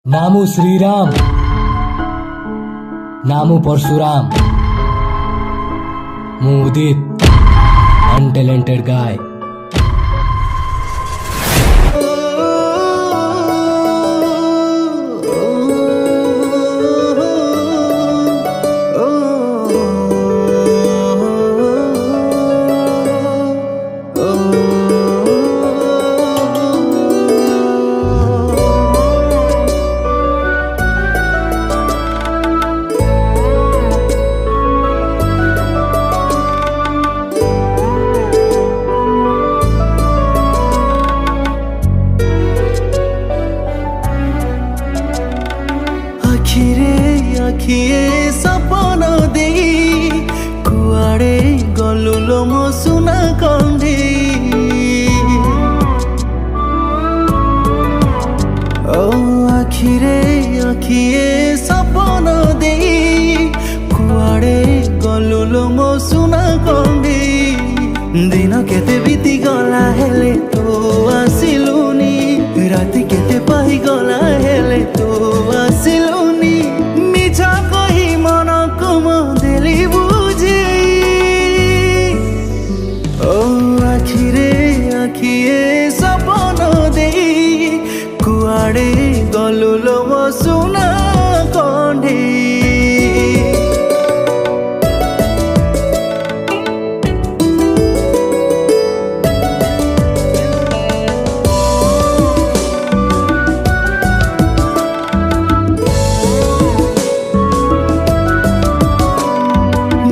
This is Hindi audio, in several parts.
नामु श्रीराम नामु परशुराम मु उदित अनटैलेंटेड गाय। आखिए सपन दे कुआड़े गलुलो मो सुना कंधे ओ आखिए सपन दे कुआड़े गलुलो मो सुना कंधे दिन केते बीती गला हेले तो आसिलुनी राति केते पाई गला हेले तो आसिलुनी मिछा कही मन को देली बुझे ओ आखिए सपन दे कुआड़े गलुलो मो सुना कंढे।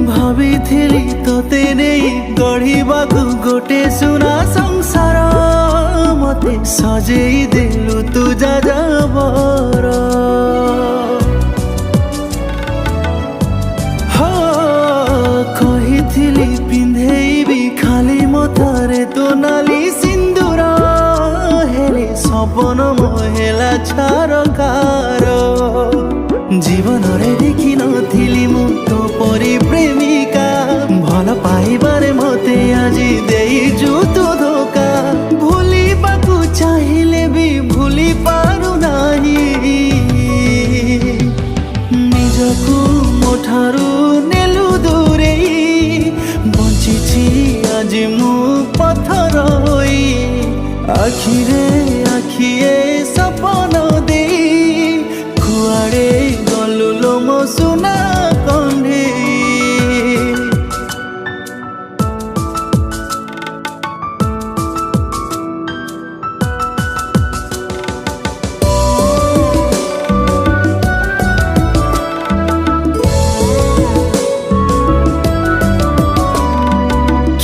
भाविथिली तोते नहीं गढ़िबाकू गोटे सुना संसार मते सजेई देलु तू जाजाबर हो कहिथिली पिंधेइबी खाली मथारे तो नाली सिंदूर हेले सपन मोहेला छारकार जीवन रे देखी नथिली मु तो परी प्रेमिका भल पाइबारे मते आजी देइजु तू धोका भूली बाकू चाहिले भी भूली पारु नाही निजकू मोठारू नेलु दूरे बंचिछि आज मु पत्थर होई आखिए सपन दे कुआड़े गलुलो मो सुना कंढे।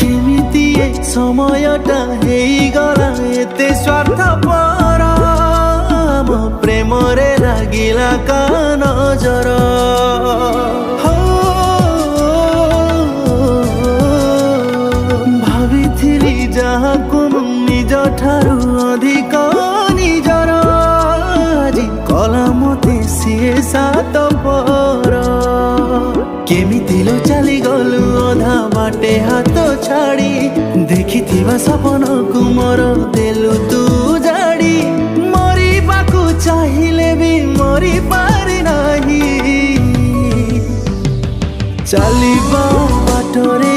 केमिति समयटा हेइगला एते स्वार्थपर मो प्रेम रे लागिला का नजर हो भाविथिली जाहाकू निज ठारू अधिक निजर आजी कला मते सिए सात पर केमिति लो चली गलु अधा बाटे हाथ छाड़ी देखिथिबा सपन को मोर देलु तू जाड़ी मरिबाकू चाहिले भी मरि पारि नाही चलिबा बाटरे